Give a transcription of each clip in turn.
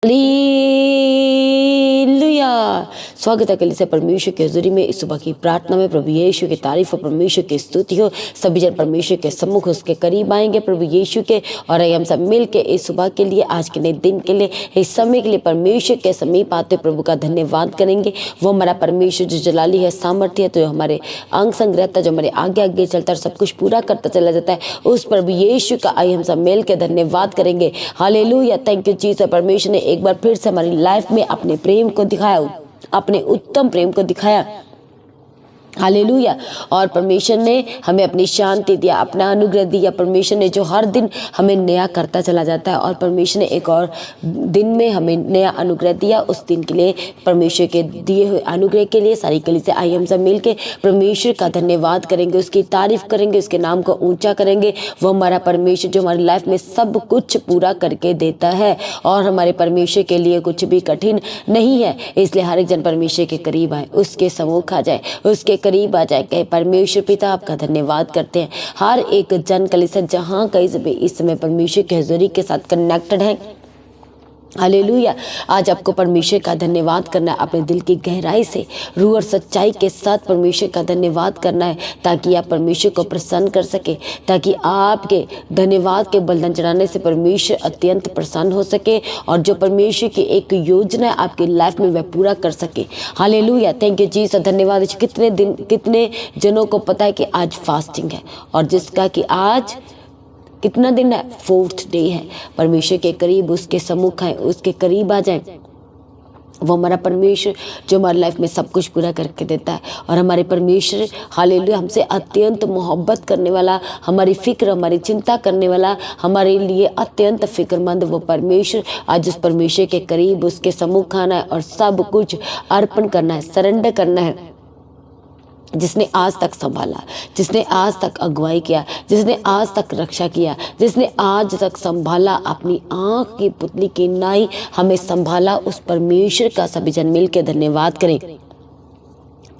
Hallelujah. स्वागत है कलीसिया परमेश्वर के हुजूरी में इस सुबह की प्रार्थना में। प्रभु यीशु की तारीफ हो, परमेश्वर की स्तुति हो। सभी जन परमेश्वर के सम्मुख उसके करीब आएंगे प्रभु यीशु के, और हम सब मिल के इस सुबह के लिए, आज के नए दिन के लिए, इस समय के लिए परमेश्वर के समीप आते प्रभु का धन्यवाद करेंगे। वो हमारा परमेश्वर जो जलाली है, सामर्थ्य है, तो हमारे अंग संग रहता, जो हमारे आगे आगे चलता है, सब कुछ पूरा करता चला जाता है, उस प्रभु यीशु का आइए हम सब मिल के धन्यवाद करेंगे। हालेलुया। Thank you Jesus. परमेश्वर ने एक बार फिर से हमारी लाइफ में अपने प्रेम को दिखाया, अपने उत्तम प्रेम को दिखाया। हालेलुया। और परमेश्वर ने हमें अपनी शांति दिया, अपना अनुग्रह दिया। परमेश्वर ने जो हर दिन हमें नया करता चला जाता है, और परमेश्वर ने एक और दिन में हमें नया अनुग्रह दिया। उस दिन के लिए, परमेश्वर के दिए हुए अनुग्रह के लिए सारी कलीसिया आइए हम सब मिल के परमेश्वर का धन्यवाद करेंगे, उसकी तारीफ करेंगे, उसके नाम को ऊंचा करेंगे। वो हमारा परमेश्वर जो हमारी लाइफ में सब कुछ पूरा करके देता है, और हमारे परमेश्वर के लिए कुछ भी कठिन नहीं है। इसलिए हर एक जन परमेश्वर के करीब आए, उसके सम्मुख आ जाए, उसके करीब आ जाए। कहे परमेश्वर पिता आपका धन्यवाद करते हैं। हर एक जन कलीसिया जहाँ कहीं से भी इस समय परमेश्वर के हुजूरी के साथ कनेक्टेड है, हालेलुया, आज आपको परमेश्वर का धन्यवाद करना है। अपने दिल की गहराई से, रूह और सच्चाई के साथ परमेश्वर का धन्यवाद करना है, ताकि आप परमेश्वर को प्रसन्न कर सके, ताकि आपके धन्यवाद के बलिदान चढ़ाने से परमेश्वर अत्यंत प्रसन्न हो सके, और जो परमेश्वर की एक योजना है आपकी लाइफ में वह पूरा कर सके। हालेलुया। Thank you Jesus. धन्यवाद। कितने जनों को पता है कि आज फास्टिंग है, और जिसका कि आज कितना दिन है, 4th डे है। परमेश्वर के करीब, उसके सम्मुख आए, उसके करीब आ जाए। वो हमारा परमेश्वर जो हमारी लाइफ में सब कुछ पूरा करके देता है, और हमारे परमेश्वर हालेलुया हमसे अत्यंत मोहब्बत करने वाला, हमारी फिक्र, हमारी चिंता करने वाला, हमारे लिए अत्यंत फिक्रमंद वो परमेश्वर, आज उस परमेश्वर के करीब, उसके सम्मुख आना है और सब कुछ अर्पण करना है, सरेंडर करना है। जिसने आज तक संभाला, जिसने आज तक अगुवाई किया, जिसने आज तक रक्षा किया, जिसने आज तक संभाला, अपनी आँख की पुतली की नाई हमें संभाला, उस परमेश्वर का सभी जन मिल के धन्यवाद करें।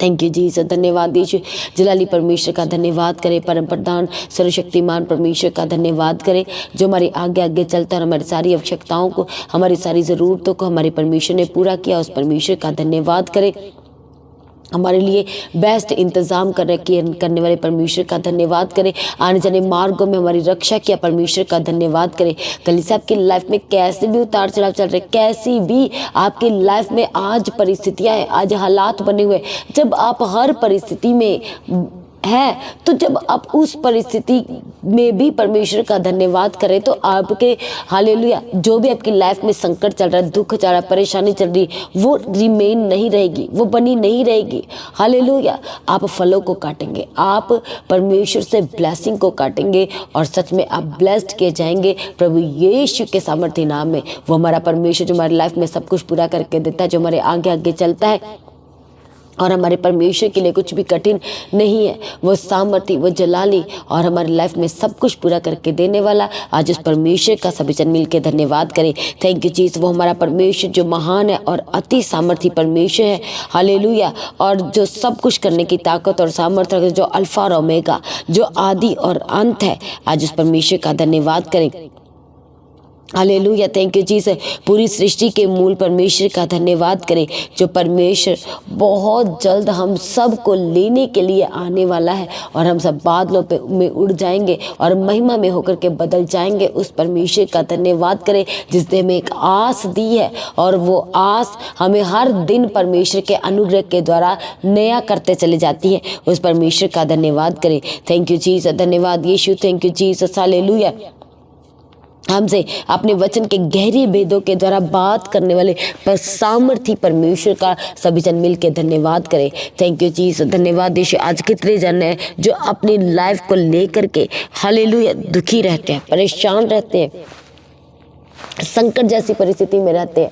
Thank you Jesus. धन्यवाद यीशु। जलाली परमेश्वर का धन्यवाद करें। परम प्रधान सर्वशक्तिमान परमेश्वर का धन्यवाद करें, जो हमारे आगे आगे चलता है, हमारी सारी आवश्यकताओं को, हमारी सारी ज़रूरतों को हमारे परमेश्वर ने पूरा किया। उस परमेश्वर का धन्यवाद करें। हमारे लिए बेस्ट इंतज़ाम करने वाले परमेश्वर का धन्यवाद करें। आने जाने मार्गों में हमारी रक्षा किया, परमेश्वर का धन्यवाद करें। कलीसिया आपकी लाइफ में कैसे भी उतार चढ़ाव चल रहे, कैसी भी आपकी लाइफ में आज परिस्थितियां हैं, आज हालात बने हुए, जब आप हर परिस्थिति में है, तो जब आप उस परिस्थिति में भी परमेश्वर का धन्यवाद करें, तो आपके हालेलुया जो भी आपकी लाइफ में संकट चल रहा है, दुख चल रहा है, परेशानी चल रही, वो रिमेन नहीं रहेगी, वो बनी नहीं रहेगी। हालेलुया। आप फलों को काटेंगे, आप परमेश्वर से ब्लेसिंग को काटेंगे, और सच में आप ब्लेस्ड किए जाएंगे प्रभु यीशु के सामर्थ्य नाम में। वो हमारा परमेश्वर जो हमारी लाइफ में सब कुछ पूरा करके देता है, जो हमारे आगे आगे चलता है, और हमारे परमेश्वर के लिए कुछ भी कठिन नहीं है। वो सामर्थी, वो जलाली, और हमारी लाइफ में सब कुछ पूरा करके देने वाला, आज उस परमेश्वर का सभी जन मिल के धन्यवाद करें। Thank you Jesus. वो हमारा परमेश्वर जो महान है और अति सामर्थी परमेश्वर है, हालेलुया, और जो सब कुछ करने की ताकत और सामर्थ्य रखते, जो अल्फा और ओमेगा, जो आदि और अंत है, आज उस परमेश्वर का धन्यवाद करें। हालेलुया। Thank you Jesus. पूरी सृष्टि के मूल परमेश्वर का धन्यवाद करें, जो परमेश्वर बहुत जल्द हम सब को लेने के लिए आने वाला है, और हम सब बादलों पे में उड़ जाएंगे और महिमा में होकर के बदल जाएंगे। उस परमेश्वर का धन्यवाद करें, जिसने हमें एक आस दी है, और वो आस हमें हर दिन परमेश्वर के अनुग्रह के द्वारा नया करते चले जाती है। उस परमेश्वर का धन्यवाद करें। Thank you Jesus. धन्यवाद यीशु। Thank you Jesus. हालेलुया। हमसे अपने वचन के गहरे भेदों के द्वारा बात करने वाले पर सामर्थी परमेश्वर का सभी जन मिल के धन्यवाद करें। Thank you Jesus. धन्यवाद यीशु। आज कितने जन हैं जो अपनी लाइफ को लेकर के हालेलुया दुखी रहते हैं, परेशान रहते हैं, संकट जैसी परिस्थिति में रहते हैं,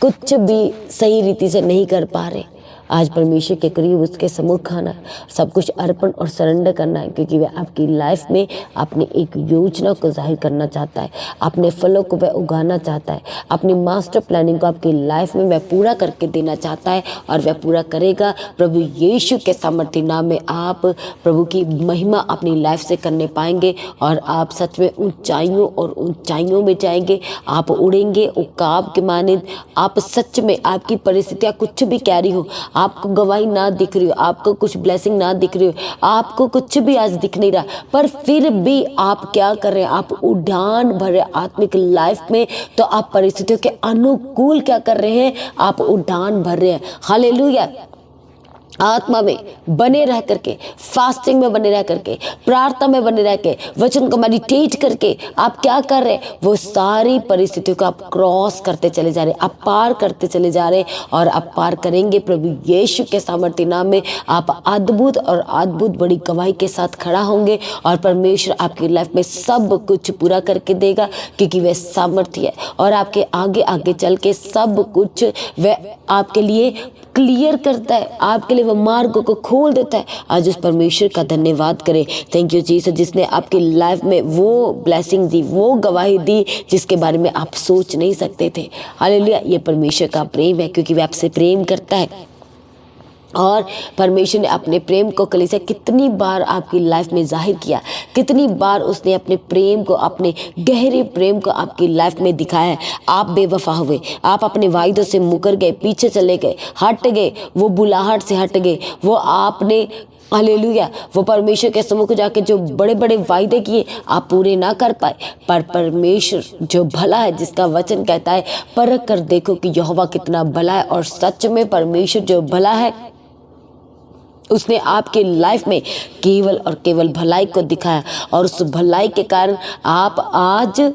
कुछ भी सही रीति से नहीं कर पा रहे। आज परमेश्वर के करीब उसके सम्मुख आना है, सब कुछ अर्पण और सरेंडर करना है, क्योंकि वह आपकी लाइफ में अपनी एक योजना को जाहिर करना चाहता है, अपने फलों को वह उगाना चाहता है, अपनी मास्टर प्लानिंग को आपकी लाइफ में वह पूरा करके देना चाहता है और वह पूरा करेगा। प्रभु यीशु के सामर्थ्य नाम में आप प्रभु की महिमा अपनी लाइफ से करने पाएंगे और आप सच में ऊंचाइयों और ऊंचाइयों में जाएंगे। आप उड़ेंगे उकाब के मानिंद। आप सच में, आपकी परिस्थितियाँ कुछ भी कैरी हो, आपको गवाही ना दिख रही हो, आपको कुछ ब्लेसिंग ना दिख रही हो, आपको कुछ भी आज दिख नहीं रहा, पर फिर भी आप क्या कर रहे हैं, आप उड़ान भरे आत्मिक लाइफ में, तो आप परिस्थितियों के अनुकूल क्या कर रहे हैं, आप उड़ान भर रहे हैं। हालेलुया। आत्मा में बने रह करके, फास्टिंग में बने रह करके, प्रार्थना में बने रह के, वचन को मेडिटेट करके आप क्या कर रहे हैं, वो सारी परिस्थितियों को आप क्रॉस करते चले जा रहे हैं, आप पार करते चले जा रहे हैं और आप पार करेंगे। प्रभु यीशु के सामर्थ्य नाम में आप अद्भुत और अद्भुत बड़ी गवाही के साथ खड़ा होंगे और परमेश्वर आपकी लाइफ में सब कुछ पूरा करके देगा, क्योंकि वह सामर्थ्य है और आपके आगे आगे चल के सब कुछ वह आपके लिए क्लियर करता है, आपके लिए वो मार्ग को खोल देता है। आज उस परमेश्वर का धन्यवाद करें। थैंक यू जीसस, जिसने आपकी लाइफ में वो ब्लेसिंग दी, वो गवाही दी जिसके बारे में आप सोच नहीं सकते थे। हालेलुया। ये परमेश्वर का प्रेम है, क्योंकि वह आपसे प्रेम करता है और परमेश्वर ने अपने प्रेम को कलीसिया कितनी बार आपकी लाइफ में जाहिर किया, कितनी बार उसने अपने प्रेम को, अपने गहरे प्रेम को आपकी लाइफ में दिखाया है। आप बेवफा हुए, आप अपने वायदों से मुकर गए, पीछे चले गए, हट गए, वो बुलाहट से हट गए, वो आपने हालेलुया वो परमेश्वर के सम्मुख जाके जो बड़े बड़े वायदे किए आप पूरे ना कर पाए, पर परमेश्वर जो भला है, जिसका वचन कहता है परख कर देखो कि यहोवा कितना भला है, और सच में परमेश्वर जो भला है उसने आपके लाइफ में केवल और केवल भलाई को दिखाया और उस भलाई के कारण आप आज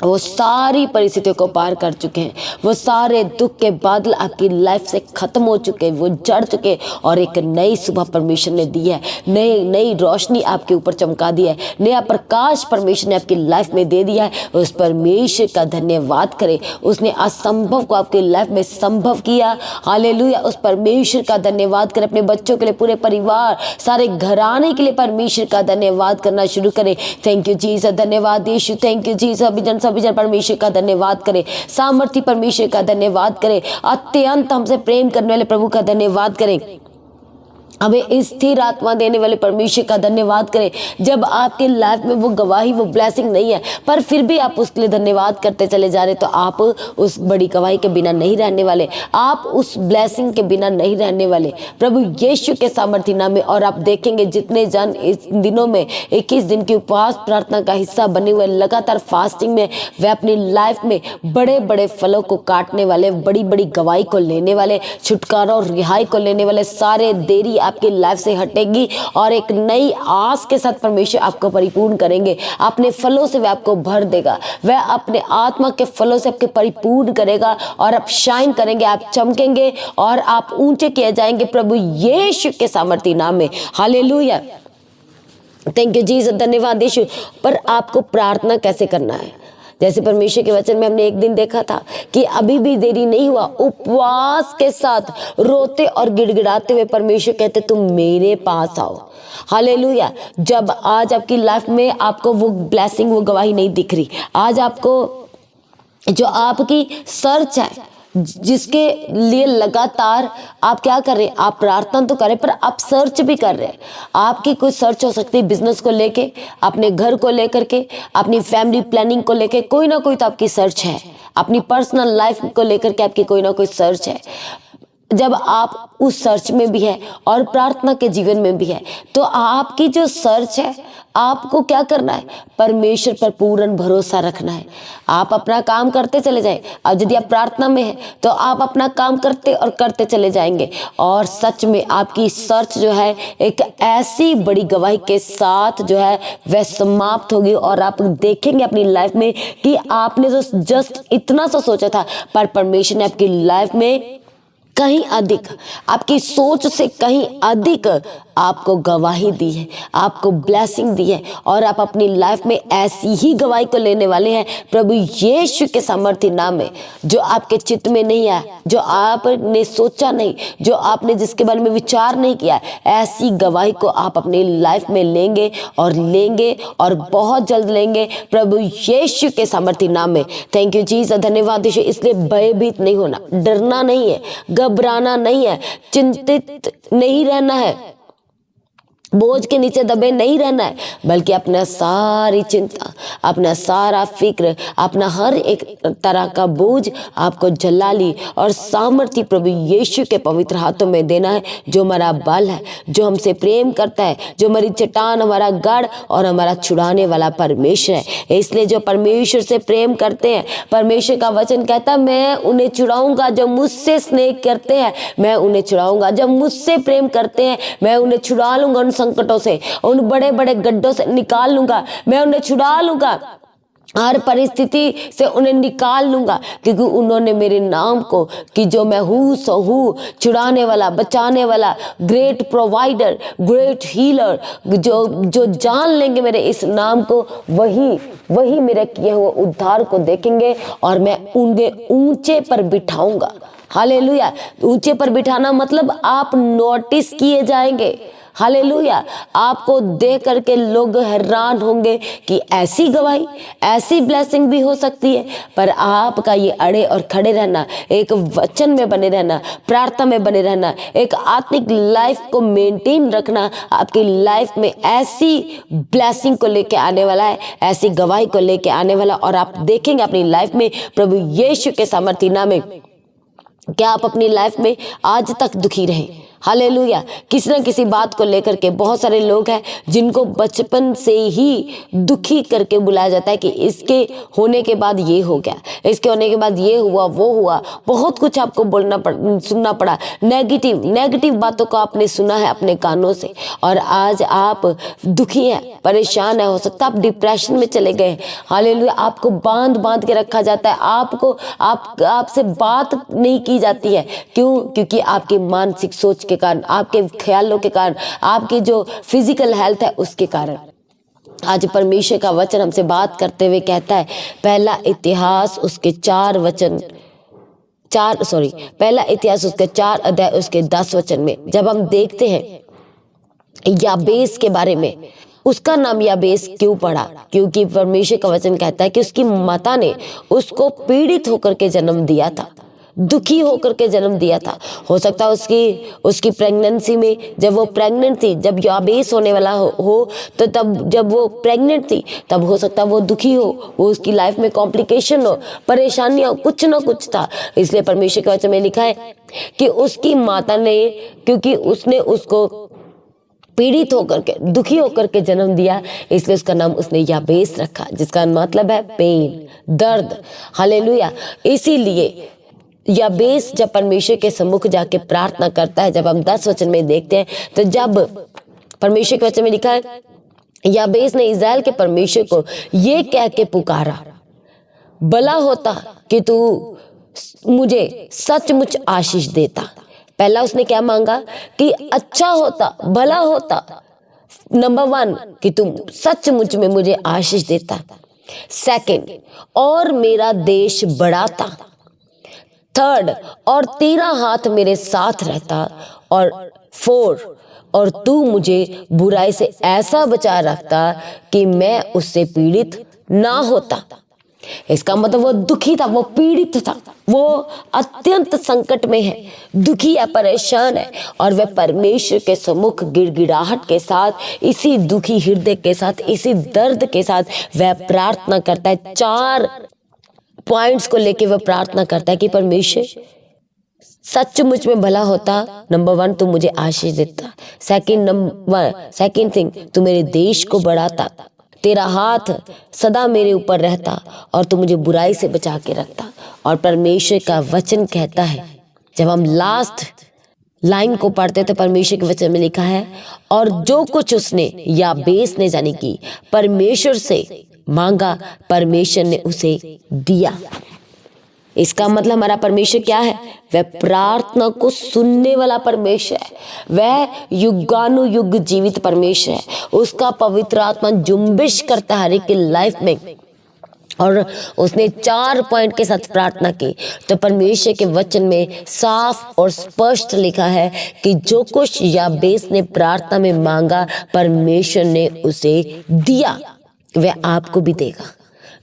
वो सारी परिस्थितियों को पार कर चुके हैं। वो सारे दुख के बादल आपकी लाइफ से खत्म हो चुके हैं, वो जड़ चुके और एक नई सुबह परमेश्वर ने दी है, नई रोशनी आपके ऊपर चमका दिया है, नया प्रकाश परमेश्वर ने आपकी लाइफ में दे दिया है। उस परमेश्वर का धन्यवाद करें, उसने असंभव को आपकी लाइफ में संभव किया। हालेलुया। उस परमेश्वर का धन्यवाद करें। अपने बच्चों के लिए, पूरे परिवार, सारे घराने के लिए परमेश्वर का धन्यवाद करना शुरू करें। थैंक यू जीसस, धन्यवाद यीशु, थैंक यू जीसस। सभी जन परमेश्वर का धन्यवाद करें, सामर्थी परमेश्वर का धन्यवाद करें, अत्यंत हमसे प्रेम करने वाले प्रभु का धन्यवाद करें, हमें स्थिर आत्मा देने वाले परमेश्वर का धन्यवाद करें। जब आपके लाइफ में वो गवाही, वो ब्लेसिंग नहीं है, पर फिर भी आप उसके लिए धन्यवाद करते चले जा रहे, तो आप उस बड़ी गवाही के बिना नहीं रहने वाले, आप उस ब्लेसिंग के बिना नहीं रहने वाले प्रभु यीशु के सामर्थ्य नाम में। और आप देखेंगे जितने जन इस दिनों में 21 दिन की उपवास प्रार्थना का हिस्सा बने हुए, लगातार फास्टिंग में, वे अपनी लाइफ में बड़े बड़े फलों को काटने वाले, बड़ी बड़ी गवाही को लेने वाले, छुटकारा और रिहाई को लेने वाले, सारे देरी आपकी लाइफ से हटेगी और एक नई आस के साथ परमेश्वर आपको परिपूर्ण करेंगे। अपने फलों से वह आपको भर देगा, वह अपने आत्मा के फलों से आपके परिपूर्ण करेगा और आप शाइन करेंगे, आप चमकेंगे और आप ऊंचे किए जाएंगे प्रभु यीशु के सामर्थ्य नाम में। हालेलुया। थैंक यू जीसस, धन्यवाद यीशु। पर आपको प्रार्थना कैसे करना है? जैसे परमेश्वर के वचन में हमने एक दिन देखा था कि अभी भी देरी नहीं हुआ, उपवास के साथ रोते और गिड़गिड़ाते हुए परमेश्वर कहते तुम मेरे पास आओ। हालेलुया। जब आज आपकी लाइफ में आपको वो ब्लेसिंग, वो गवाही नहीं दिख रही, आज आपको जो आपकी सर्च है, जिसके लिए लगातार आप क्या कर रहे हैं, आप प्रार्थना तो करें पर आप सर्च भी कर रहे हैं। आपकी कोई सर्च हो सकती है बिजनेस को लेके, अपने घर को लेकर के, अपनी फैमिली प्लानिंग को लेके, कोई ना कोई तो आपकी सर्च है। अपनी पर्सनल लाइफ को लेकर के आपकी कोई ना कोई सर्च है। जब आप उस सर्च में भी है और प्रार्थना के जीवन में भी है, तो आपकी जो सर्च है, आपको क्या करना है, परमेश्वर पर पूर्ण भरोसा रखना है। आप अपना काम करते चले जाएं। अब यदि आप प्रार्थना में है तो आप अपना काम करते और करते चले जाएंगे और सच में आपकी सर्च जो है एक ऐसी बड़ी गवाही के साथ जो है वह समाप्त होगी और आप देखेंगे अपनी लाइफ में कि आपने जो जस्ट इतना सा सोचा था, पर परमेश्वर ने आपकी लाइफ में कहीं अधिक, आपकी सोच से कहीं अधिक आपको गवाही दी है, आपको ब्लेसिंग दी है, और आप अपनी लाइफ में ऐसी ही गवाही को लेने वाले हैं प्रभु यीशु के सामर्थ्य नाम में। जो आपके चित्त में नहीं आया, जो आपने सोचा नहीं, जो आपने जिसके बारे में विचार नहीं किया, ऐसी गवाही को आप अपनी लाइफ में लेंगे और बहुत जल्द लेंगे प्रभु यीशु के सामर्थ्य नाम में। थैंक यू जीसस, धन्यवाद यीशु। इसलिए भयभीत नहीं होना, डरना नहीं है, घबराना नहीं है, चिंतित नहीं रहना है, बोझ के नीचे दबे नहीं रहना है, बल्कि अपना सारी चिंता, अपना सारा फिक्र, अपना हर एक तरह का बोझ आपको जलाली और सामर्थ्य प्रभु यीशु के पवित्र हाथों में देना है, जो हमारा बल है, जो हमसे प्रेम करता है, जो हमारी चट्टान, हमारा गढ़ और हमारा छुड़ाने वाला परमेश्वर है। इसलिए जो परमेश्वर से प्रेम करते हैं, परमेश्वर का वचन कहता है मैं उन्हें छुड़ाऊंगा, जो मुझसे स्नेह करते हैं मैं उन्हें छुड़ाऊंगा, जब मुझसे प्रेम करते हैं मैं उन्हें छुड़ा लूंगा, उन संकटों से, उन बड़े बड़े गड्ढों से निकाल लूंगा, मैं उन्हें छुड़ा लूंगा, हर परिस्थिति से उन्हें निकाल लूंगा, क्योंकि उन्होंने मेरे नाम को, कि जो मैं हूँ सो हूँ, छुड़ाने वाला, बचाने वाला, ग्रेट प्रोवाइडर, ग्रेट हीलर, जो जान लेंगे मेरे इस नाम को, वही मेरे किए हुए उद्धार को देखेंगे और मैं उन्हें ऊंचे पर बिठाऊंगा। हालेलुया। ऊंचे पर बिठाना मतलब आप नोटिस किए जाएंगे। हालेलुया। आपको देख करके लोग हैरान होंगे कि ऐसी गवाही, ऐसी ब्लेसिंग भी हो सकती है। पर आपका ये अड़े और खड़े रहना, एक वचन में बने रहना, प्रार्थना में बने रहना, एक आत्मिक लाइफ को मेंटेन रखना, आपकी लाइफ में ऐसी ब्लेसिंग को लेके आने वाला है, ऐसी गवाही को लेके आने वाला। और आप देखेंगे अपनी लाइफ में प्रभु यीशु के सामर्थ्य नाम में, क्या आप अपनी लाइफ में आज तक दुखी रहे? हालेलुया। किसी न किसी बात को लेकर के बहुत सारे लोग हैं जिनको बचपन से ही दुखी करके बुलाया जाता है कि इसके होने के बाद ये हो गया, इसके होने के बाद ये हुआ, वो हुआ, बहुत कुछ आपको सुनना पड़ा, नेगेटिव बातों को आपने सुना है अपने कानों से, और आज आप दुखी हैं, परेशान है, हो सकता है आप डिप्रेशन में चले गए। हालेलुया। आपको बांध के रखा जाता है, आपसे बात नहीं की जाती है। क्यों? क्योंकि आपकी मानसिक सोच के कारण, आपके ख्यालों के कारण, आपकी जो फिजिकल हेल्थ है उसके कारण। आज परमेश्वर का वचन हमसे बात करते हुए कहता है, पहला इतिहास उसके 4 अध्याय उसके 10 वचन में जब हम देखते हैं याबेस के बारे में, उसका नाम याबेस क्यों पड़ा? क्योंकि परमेश्वर का वचन कहता है कि उसकी माता ने उसको पीड़ित होकर के जन्म दिया था, दुखी होकर के जन्म दिया था। हो सकता है उसकी प्रेगनेंसी में, जब वो प्रेग्नेंट थी, जब याबेस होने वाला हो तो तब जब वो प्रेग्नेंट थी तब हो सकता है वो दुखी हो, वो उसकी लाइफ में कॉम्प्लिकेशन हो, परेशानियां, कुछ ना कुछ था। इसलिए परमेश्वर के वचन में लिखा है कि उसकी माता ने, क्योंकि उसने उसको पीड़ित होकर के, दुखी होकर के जन्म दिया, इसलिए उसका नाम उसने याबेस रखा, जिसका मतलब है पेन, दर्द। हालेलुया। इसीलिए याबेस जब परमेश्वर के सम्मुख जाके प्रार्थना करता है, जब हम 10 वचन में देखते हैं, तो जब परमेश्वर के वचन में लिखा है, याबेस ने इज़राइल के परमेश्वर को ये कह के पुकारा, भला होता कि तू मुझे सचमुच आशीष देता। पहला उसने क्या मांगा? कि अच्छा होता, भला होता, नंबर 1 कि तुम सचमुच में मुझे आशीष देता। सेकंड, और मेरा देश बढ़ाता। थर्ड, और तेरा हाथ मेरे साथ रहता। और 4, और तू मुझे बुराई से ऐसा बचा रखता कि मैं उससे पीड़ित ना होता। इसका मतलब वो दुखी था, वो पीड़ित था, वो अत्यंत संकट में है, दुखी है, परेशान है, और वह परमेश्वर के सम्मुख गिड़गिड़ाहट के साथ, इसी दुखी हृदय के साथ, इसी दर्द के साथ वह प्रार्थना करता है। 4 पॉइंट्स को लेके वह प्रार्थना करता है कि परमेश्वर सचमुच में भला होता। नंबर 1, तू मुझे आशीष देता। सेकंड थिंग, तू मेरे देश को बढ़ाता, तेरा हाथ सदा मेरे ऊपर रहता, और तू मुझे बुराई से बचा के रखता। और परमेश्वर का वचन कहता है, जब हम लास्ट लाइन को पढ़ते तो परमेश्वर के वचन में लिखा है, और जो कुछ उसने याबेस ने जानी की परमेश्वर से मांगा, परमेश्वर ने उसे दिया। इसका मतलब हमारा परमेश्वर क्या है? वह प्रार्थना को सुनने वाला परमेश्वर है। वह युगानुयुग जीवित परमेश्वर है। उसका पवित्र आत्मा जुम्बिश करता है हर एक की लाइफ में। और उसने 4 पॉइंट के साथ प्रार्थना की। तो परमेश्वर के वचन में साफ और स्पष्ट लिखा है कि जो कुछ याबेस ने प्रार्थना में मांगा परमेश्वर ने उसे दिया, वह आपको भी देगा।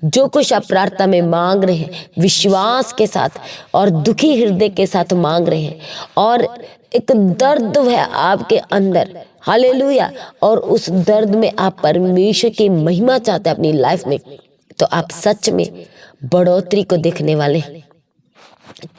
जो कुछ आप प्रार्थना में मांग रहे हैं, विश्वास के साथ और दुखी हृदय के साथ मांग रहे हैं, और एक दर्द है आपके अंदर, हालेलुया, और उस दर्द में आप परमेश्वर की महिमा चाहते हैं अपनी लाइफ में, तो आप सच में बढ़ोतरी को देखने वाले हैं।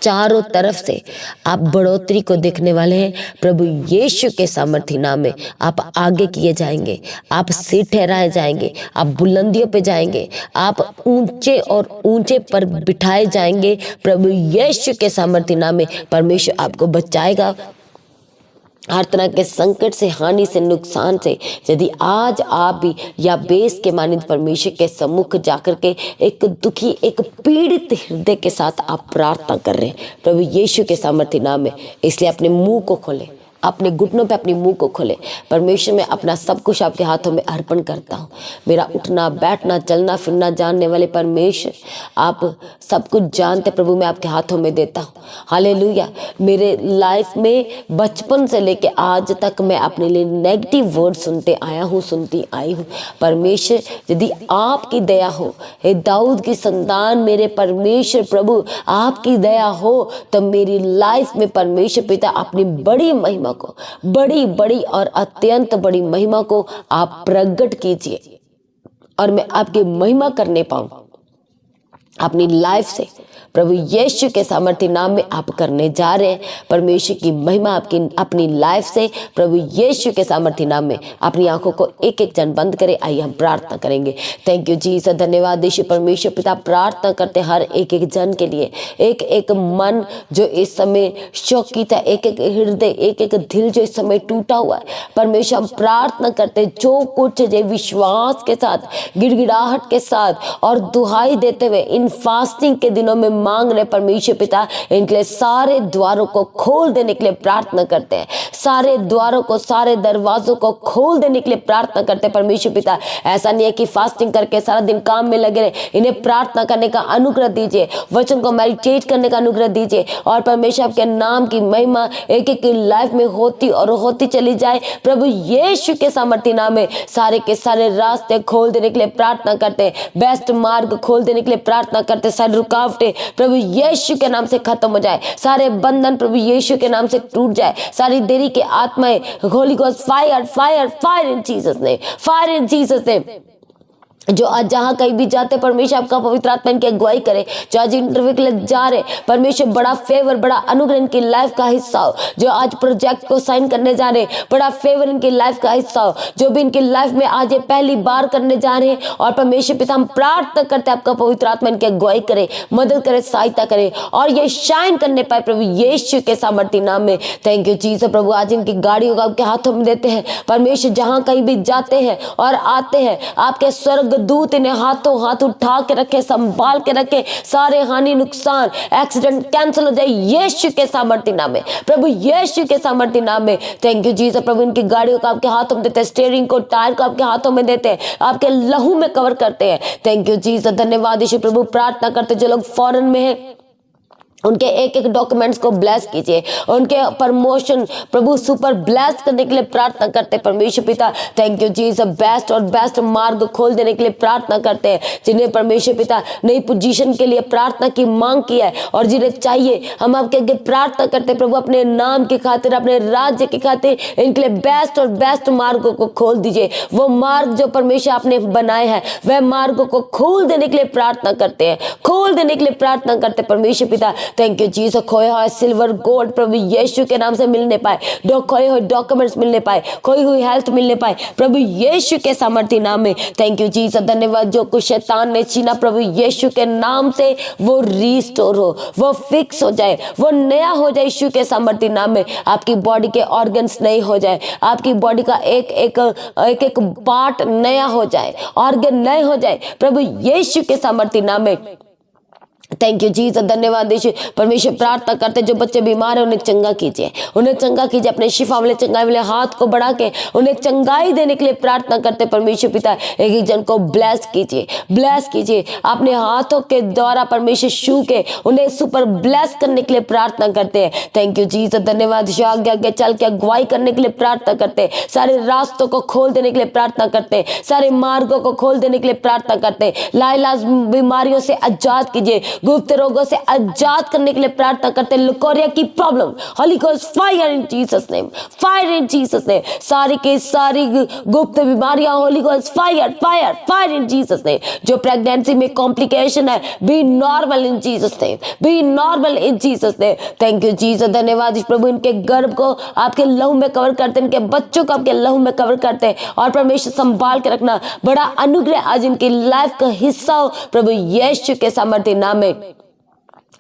चारों तरफ से आप बढ़ोतरी को देखने वाले हैं। प्रभु यीशु के सामर्थी नाम में आप आगे किए जाएंगे, आप सिर ठहराए जाएंगे, आप बुलंदियों पे जाएंगे, आप ऊंचे और ऊंचे पर बिठाए जाएंगे। प्रभु यीशु के सामर्थी नाम में परमेश्वर आपको बचाएगा हर तरह के संकट से, हानि से, नुकसान से। यदि आज आप भी याबेस के मानिंद परमेश्वर के सम्मुख जाकर के एक दुखी, एक पीड़ित हृदय के साथ आप प्रार्थना कर रहे हैं प्रभु यीशु के सामर्थ्य नाम में, इसलिए अपने मुंह को खोले, अपने घुटनों पे अपने मुंह को खोले। परमेश्वर, मैं अपना सब कुछ आपके हाथों में अर्पण करता हूँ। मेरा उठना बैठना चलना फिरना जानने वाले परमेश्वर, आप सब कुछ जानते प्रभु, मैं आपके हाथों में देता हूँ। हालेलुया। मेरे लाइफ में बचपन से लेके आज तक मैं अपने लिए नेगेटिव वर्ड सुनते आया हूँ, सुनती आई हूँ। परमेश्वर, यदि आपकी दया हो, हे दाऊद की संतान मेरे परमेश्वर प्रभु, आपकी दया हो तो मेरी लाइफ में परमेश्वर पिता अपनी बड़ी महिमा को, बड़ी बड़ी और अत्यंत बड़ी महिमा को आप प्रकट कीजिए, और मैं आपकी महिमा करने पाऊं अपनी लाइफ से। प्रभु यीशु के सामर्थ्य नाम में आप करने जा रहे हैं परमेश्वर की महिमा आपकी अपनी लाइफ से। प्रभु यीशु के सामर्थ्य नाम में अपनी आंखों को एक एक जन बंद करे। आइए हम प्रार्थना करेंगे। थैंक यू जीसस, धन्यवाद यीशु परमेश्वर पिता। प्रार्थना करते हर एक एक जन के लिए, एक एक मन जो इस समय शोकित है, एक एक हृदय, एक एक दिल जो इस समय टूटा हुआ है परमेश्वर, हम प्रार्थना करते जो कुछ जो विश्वास के साथ, गिड़गिड़ाहट के साथ और दुहाई देते हुए इन फास्टिंग के दिनों में मांग रहे परमेश्वर पिता, इनके लिए सारे द्वारों को खोल देने के लिए प्रार्थना करते हैं। सारे द्वारों को, सारे दरवाजों को खोल देने के लिए प्रार्थना करते हैं परमेश्वर पिता। ऐसा नहीं है कि फास्टिंग करके सारा दिन काम में लगे रहे, इन्हें प्रार्थना करने का अनुग्रह दीजिए, वचन को मेडिटेट करने का अनुग्रह दीजिए, और परमेश्वर आपके नाम की महिमा एक एक की लाइफ में होती और होती चली जाए। प्रभु यीशु के सामर्थ्य नाम में सारे के सारे रास्ते खोल देने के लिए प्रार्थना करते हैं, बेस्ट मार्ग खोल देने के लिए प्रार्थना करते हैं। सारी रुकावटें प्रभु यीशु के नाम से खत्म हो जाए, सारे बंधन प्रभु यीशु के नाम से टूट जाए, सारी देरी के आत्माएं, Holi ghost fire fire fire in Jesus name, fire in Jesus name. जो आज जहां कहीं भी जाते परमेश्वर आपका पवित्र आत्मा इनकी अगुवाई करे। जो आज इंटरव्यू के लिए जा रहे परमेश्वर, बड़ा फेवर, बड़ा अनुग्रह इनकी लाइफ का हिस्सा हो। जो आज प्रोजेक्ट को साइन करने जा रहे, बड़ा फेवर इनकी लाइफ का हिस्सा हो। जो भी इनकी लाइफ में आज ये पहली बार करने जा रहे हैं, और परमेश्वर पिता हम प्रार्थना करते हैं आपका पवित्र आत्मा इनकी अगुवाई करे, मदद करे, सहायता करे, और ये शाइन करने पाए प्रभु यीशु के सामर्थ्य नाम में। Thank you Jesus. प्रभु आज इनकी गाड़ियों को आपके हाथों में देते हैं परमेश्वर, जहां कहीं भी जाते हैं और आते हैं, आपके स्वर्ग दूत इन्हें हाथों हाथ उठा के रखे, संभाल के रखे। सारे हानि, नुकसान, एक्सीडेंट कैंसिल हो जाए यीशु के सामर्थ्य नाम में, प्रभु यीशु के सामर्थ्य नाम में। Thank you Jesus. प्रभु इनकी गाड़ियों को आपके हाथों में देते हैं, स्टीयरिंग को, टायर को आपके हाथों में देते हैं, आपके लहू में कवर करते हैं। थैंक यू जीसस, धन्यवाद यीशु। प्रभु प्रार्थना करते जो लोग फॉरेन में है, उनके एक एक डॉक्यूमेंट्स को ब्लेस कीजिए, उनके प्रमोशन प्रभु सुपर ब्लेस करने के लिए प्रार्थना करते हैं परमेश्वर पिता। Thank you Jesus. बेस्ट और बेस्ट मार्ग खोल देने के लिए प्रार्थना करते हैं, जिन्हें परमेश्वर पिता नई पोजीशन के लिए प्रार्थना की मांग की है और जिन्हें चाहिए, हम आपके आगे प्रार्थना करते हैं प्रभु अपने नाम की खातिर, अपने राज्य की खातिर, इनके लिए बेस्ट और बेस्ट मार्गों को खोल दीजिए। वो मार्ग जो परमेश्वर आपने बनाए हैं, वह मार्गों को खोल देने के लिए प्रार्थना करते हैं, खोल देने के लिए प्रार्थना करते हैं परमेश्वर पिता। Thank you Jesus. खोया हुआ सिल्वर गोल्ड प्रभु यीशु के नाम से मिलने पाए, खोए हुए डॉक्यूमेंट्स मिलने पाए, खोई हुई हेल्थ मिलने पाए प्रभु यीशु के सामर्थ्य नाम में। थैंक यू जीसस, धन्यवाद। जो कुछ शैतान ने छीना प्रभु यीशु के नाम से वो रिस्टोर हो, वो फिक्स हो जाए, वो नया हो जाए यीशु के सामर्थ्य नाम में। आपकी बॉडी के ऑर्गन्स नए हो जाए, आपकी बॉडी का एक एक पार्ट नया हो जाए, ऑर्गन नए हो जाए प्रभु यीशु के सामर्थ्य नाम में। थैंक यू जीसस, धन्यवाद यीशु। परमेश्वर प्रार्थना करते जो बच्चे बीमार है उन्हें चंगा कीजिए, उन्हें चंगा कीजिए, अपने शिफा वाले चंगाई वाले हाथ को बढ़ा के उन्हें चंगाई देने के लिए प्रार्थना करते। परमेश्वर पिता एक एक जन को ब्लेस कीजिए, ब्लेस कीजिए अपने हाथों के द्वारा परमेश्वर छू के उन्हें सुपर ब्लेस करने के लिए प्रार्थना करते हैं। थैंक यू जीसस, धन्यवाद यीशु। आगे आगे चल के अगुवाई करने के लिए प्रार्थना करते हैं, सारे रास्तों को खोल देने के लिए प्रार्थना करते हैं, सारे मार्गों को खोल देने के लिए प्रार्थना करते हैं। लाइलाज बीमारियों से आजाद कीजिए, गुप्त रोगों से आजाद करने के लिए प्रार्थना करते हैं। लुकोरिया की problem, Holi ghost fire in Jesus name, fire in Jesus name. सारी के सारी गुप्त बीमारियां, Holi ghost fire fire fire in Jesus name. जो प्रेगनेंसी में कॉम्प्लिकेशन है, B normal in Jesus name, B normal in Jesus name. Thank you Jesus, धन्यवाद प्रभु। इनके गर्भ को आपके लहू में कवर करते हैं, इनके बच्चों को आपके लहू में कवर करते हैं और परमेश्वर संभाल के रखना। बड़ा अनुग्रह आज इनकी लाइफ का हिस्सा हो प्रभु यीशु के सामर्थ्य नाम में।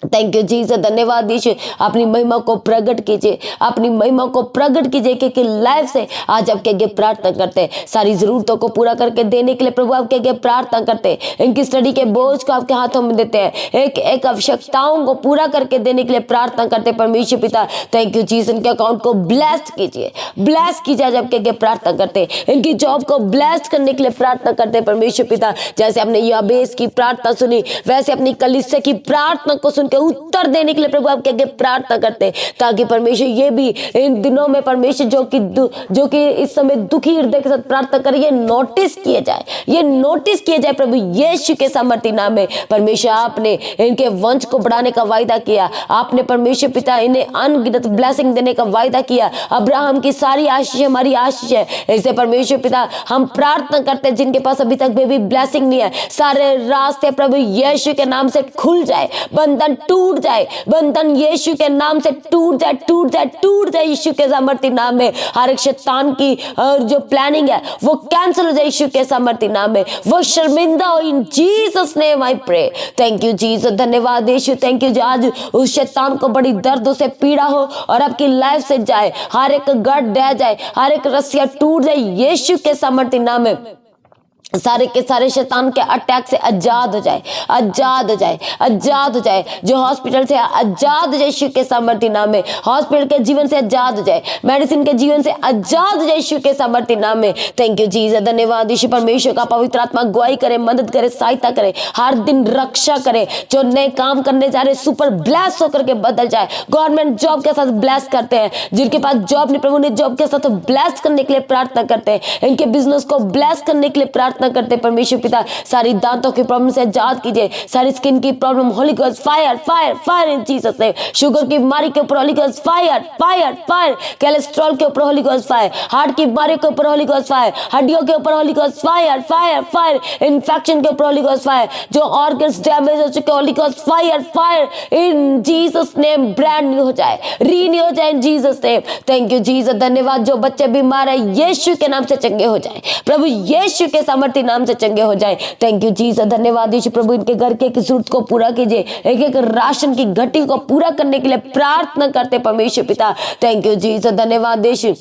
थैंक यू जीसस, धन्यवाद यीशु। अपनी महिमा को प्रकट कीजिए, अपनी महिमा को प्रकट कीजिए कि लाइफ से आज आपके आगे प्रार्थना करते हैं। सारी जरूरतों को पूरा करके देने के लिए प्रभु आपके आगे प्रार्थना करते हैं। इनकी स्टडी के बोझ को आपके हाथों में देते हैं, एक एक आवश्यकताओं को पूरा करके देने के लिए प्रार्थना करते हैं परमेश्वर पिता। थैंक यू जीसस, इनके अकाउंट को ब्लेस कीजिए, ब्लेस कीजिए। आज आपके आगे प्रार्थना करते हैं, इनकी जॉब को ब्लेस करने के लिए प्रार्थना करते हैं परमेश्वर पिता। जैसे आपने याबेस की प्रार्थना सुनी, वैसे अपनी कलीसिया की प्रार्थना को सुन के उत्तर देने के लिए प्रभु आपके आगे प्रार्थना करते हैं, ताकि परमेश्वर ये भी इन दिनों में परमेश्वर जो कि इस समय दुखी हृदय के साथ प्रार्थना करे, ये नोटिस किए जाए, ये नोटिस किए जाए प्रभु यीशु के सामर्थ्य नाम में। परमेश्वर आपने इनके वंश को बढ़ाने का वायदा किया, आपने परमेश्वर पिता इन्हें अनगिनत ब्लेसिंग देने का वायदा किया। अब्राहम की सारी आशीष हमारी आशीष है। ऐसे परमेश्वर पिता हम प्रार्थना करते हैं, जिनके पास अभी तक बेबी ब्लेसिंग नहीं है, सारे रास्ते प्रभु यीशु के नाम से खुल जाए, बंधन टूट जाए, बंधन यीशु के नाम से टूट जाए, टूट जाए, टूट जाए यीशु के सामर्थ्य नाम में। हर एक शैतान की जो प्लानिंग है वो कैंसिल हो जाए यीशु के सामर्थ्य नाम में, वो शर्मिंदा हो। In Jesus name I pray. Thank you Jesus, धन्यवाद यीशु। थैंक यू, आज उस शैतान को बड़ी दर्द से पीड़ा हो और आपकी लाइफ से जाए, हर एक गढ़ ढह जाए, हर एक रस्सियां टूट जाए यीशु के सामर्थ्य नाम में। सारे के सारे शैतान के अटैक से आजाद हो जाए, आजाद हो जाए, आजाद हो जाए। जो हॉस्पिटल से आजाद हो जाए यीशु के सामर्थ्य नाम में, हॉस्पिटल के जीवन से आजाद हो जाए, मेडिसिन के जीवन से आजाद हो जाए यीशु के सामर्थ्य नाम में। थैंक यू जीसस, धन्यवाद यीशु। परमेश्वर का पवित्र आत्मा अगुवाई करे, मदद करे, सहायता करे, हर दिन रक्षा करे। जो नए काम करने जा रहे सुपर ब्लेस होकर के बदल जाए। गवर्नमेंट जॉब के साथ ब्लेस करते हैं, जिनके पास जॉब नहीं प्रभु ने जॉब के साथ ब्लेस करने के लिए प्रार्थना करते हैं। इनके बिजनेस को ब्लेस करने के लिए प्रार्थना करते परमेश्वर पिता। सारी दांतों की प्रॉब्लम से आजाद कीजिए, सारी स्किन की problem Holi ghost fire fire fire in Jesus name. Sugar की बीमारी के ऊपर Holi ghost fire fire fire, cholesterol के ऊपर होली गोस्ट फायर, हार्ट की बीमारी के ऊपर होली गोस्ट फायर, हड्डियों के ऊपर Holi ghost fire fire fire, infection के ऊपर होली गोस्ट फायर, जो ऑर्गन्स डैमेज हो चुके Holi ghost fire fire in Jesus name. Brand new हो जाए, रीन्यू हो जाए इन Jesus name. Thank you Jesus, धन्यवाद। जो बच्चे बीमार है यीशु के नाम से चंगे हो जाए, प्रभु यीशु के सामर्थ्य नाम से चंगे हो जाए। थैंक यू जीसस, धन्यवाद यीशु। प्रभु इनके घर के जरूरत को पूरा कीजिए, एक एक राशन की घटी को पूरा करने के लिए प्रार्थना करते परमेश्वर पिता। थैंक यू जीसस, धन्यवाद यीशु।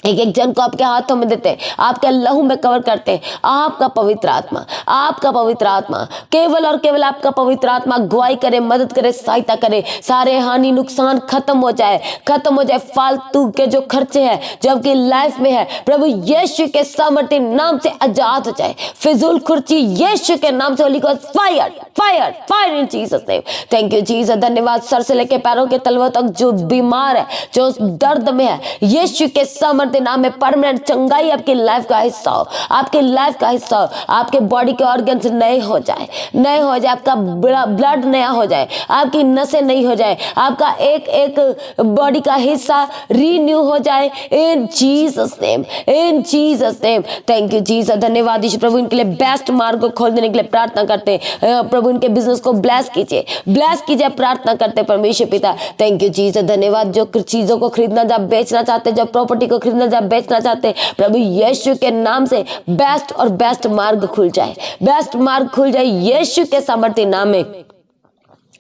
एक एक जन को आपके हाथों में देते हैं, आपके लहू में कवर करते हैं। आपका पवित्र आत्मा, आपका पवित्र आत्मा, केवल और केवल आपका पवित्र आत्मा अगुवाई करे, मदद करे, सहायता करे। सारे हानि नुकसान खत्म हो जाए, खत्म हो जाए। फालतू के जो खर्चे हैं जो आपकी लाइफ में है प्रभु यीशु के सामर्थ्य नाम से आजाद हो जाए। फिजूल खुर्ची यीशु के नाम से Holi ghost fire fire fire in Jesus name. Thank you Jesus, धन्यवाद। सर से लेकर पैरों के तलवों तक जो बीमार है, जो दर्द में है, यीशु के सामर्थ्य नाम में परमानेंट चंगाई आपकी लाइफ का हिस्सा हो, आपकी लाइफ का हिस्सा हो। आपके बॉडी के ऑर्गन्स नए हो जाए, नए हो जाए, आपका ब्लड नया हो जाए, आपकी नसें नई हो जाए, आपका एक एक बॉडी का हिस्सा रीन्यू हो जाए इन Jesus name, in Jesus name. Thank you Jesus, धन्यवाद यीशु। प्रभु इनके लिए बेस्ट मार्ग को खोल देने के लिए प्रार्थना करते हैं। प्रभु इनके बिजनेस को ब्लेस कीजिए, ब्लेस कीजिए, प्रार्थना करते हैं परमेश्वर पिता। थैंक यू जीसस, धन्यवाद। जो चीजों को खरीदना जब बेचना चाहते, जो प्रॉपर्टी को खरीदना जब बेचना चाहते, प्रभु यीशु के नाम से बेस्ट और बेस्ट मार्ग खुल जाए, बेस्ट मार्ग खुल जाए यीशु के सामर्थ्य नाम में।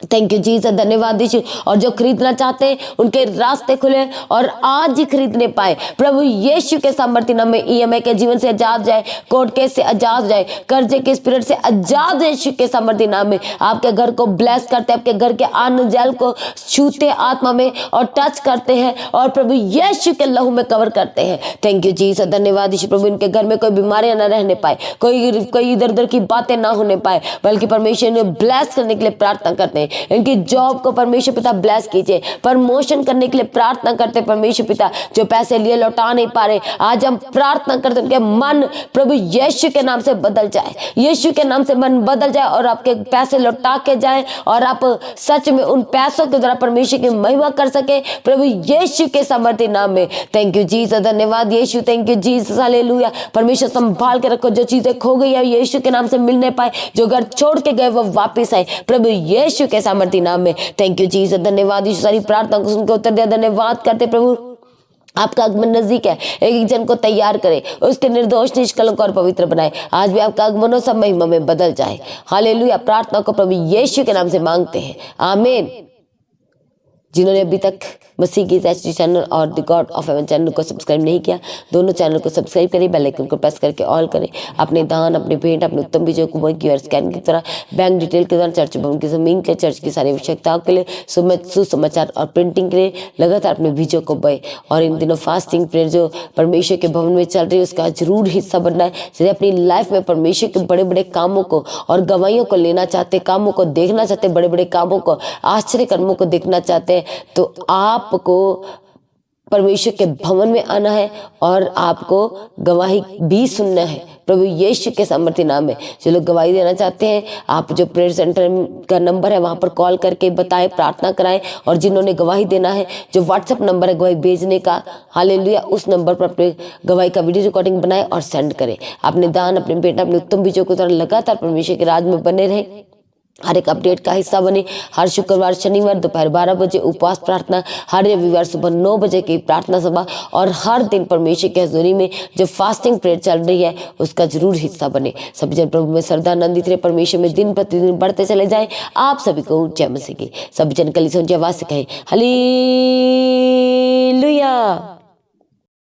थैंक यू जीसस, धन्यवाद यीशु। और जो खरीदना चाहते हैं उनके रास्ते खुले और आज ही खरीदने पाए प्रभु यीशु के सामर्थ्य नाम में। ईएमआई के जीवन से आजाद जाए, कोर्ट केस से आजाद जाए, कर्जे के स्पिरिट से आजाद यीशु के सामर्थ्य नाम में। आपके घर को ब्लेस करते, आपके घर के अन्न जल को छूते आत्मा में और टच करते हैं और प्रभु यीशु के लहू में कवर करते हैं। थैंक यू जीसस, धन्यवाद यीशु। प्रभु इनके घर में कोई बीमारियां ना रहने पाए, कोई इधर उधर की बातें ना होने पाए, बल्कि परमेश्वर ने ब्लेस करने के लिए प्रार्थना करते हैं। इनकी जॉब को परमेश्वर पिता ब्लेस कीजिए, प्रमोशन करने के लिए प्रार्थना करते परमेश्वर पिता। जो पैसे लिए लौटा नहीं पा रहे, आज हम प्रार्थना करते उनके मन प्रभु यीशु के नाम से बदल जाए, यीशु के नाम से मन बदल जाए और आपके पैसे लौटा के जाए और आप सच में उन पैसों के द्वारा परमेश्वर की महिमा कर सके प्रभु यीशु के सामर्थ्य नाम में। थैंक यू जीसस, धन्यवाद यीशु। Thank you Jesus, hallelujah. परमेश्वर संभाल के रखो, जो चीजें खो गई है यीशु के नाम से मिलने पाए, जो घर छोड़ के गए वो वापस आए प्रभु यीशु के सामर्थ्य नाम में। थैंक यू जीसस, धन्यवाद यीशु। सारी प्रार्थना को सुनकर उत्तर दिया, धन्यवाद करते प्रभु। आपका आगमन नजदीक है, एक जन को तैयार करे, उसके निर्दोष निष्कलंक और पवित्र बनाए। आज भी आपका आगमन सब महिमा में बदल जाए। हालेलुया। प्रार्थना को प्रभु यीशु के नाम से मांगते हैं, आमीन। जिन्होंने अभी तक मसीह की एचडी चैनल और the God of haven channel को सब्सक्राइब नहीं किया, दोनों चैनल को सब्सक्राइब करें, बेल आइकन को प्रेस करके ऑल करें। अपने दान, अपने भेंट, अपने उत्तम बीजों को क्यूआर स्कैन की तरह बैंक डिटेल के द्वारा चर्च भवन की जमीन के चर्च की सारी आवश्यकताओं के लिए सुसमाचार और प्रिंटिंग के लिए लगातार अपने बीजों को बे। और इन दिनों फास्टिंग प्रेयर जो परमेश्वर के भवन में चल रही है उसका जरूर हिस्सा बनना है। यदि अपनी लाइफ में परमेश्वर के बड़े बड़े कामों को और गवाहियों को लेना चाहते, कामों को देखना चाहते, बड़े बड़े कामों को, आश्चर्य कर्मों को देखना चाहते हैं, तो आपको परमेश्वर के भवन में आना है और आपको गवाही भी सुनना है प्रभु यीशु के सामर्थ्य नाम में। जो लोग गवाही देना चाहते हैं, आप जो प्रेयर सेंटर का नंबर है वहां पर कॉल करके बताएं, प्रार्थना कराएं। और जिन्होंने गवाही देना है, जो व्हाट्सएप नंबर है गवाही भेजने का, हालेलुया, उस नंबर पर अपने गवाही का वीडियो रिकॉर्डिंग बनाएं और सेंड करें। अपने दान, अपने बेटा, अपने उत्तम बीजों को तरह लगातार परमेश्वर के राज में बने रहें, हर एक अपडेट का हिस्सा बने। हर शुक्रवार शनिवार दोपहर 12 बजे उपवास प्रार्थना, हर रविवार सुबह 9 बजे की प्रार्थना सभा और हर दिन परमेश्वर की हजूरी में जो फास्टिंग प्रेयर चल रही है उसका जरूर हिस्सा बने। सभी जन प्रभु में श्रद्धानंदित रहे, परमेश्वर में दिन प्रतिदिन बढ़ते चले जाए। आप सभी को जय मसीह की। सभी जन कलीसिया की आवाज से कहें हालेलुया।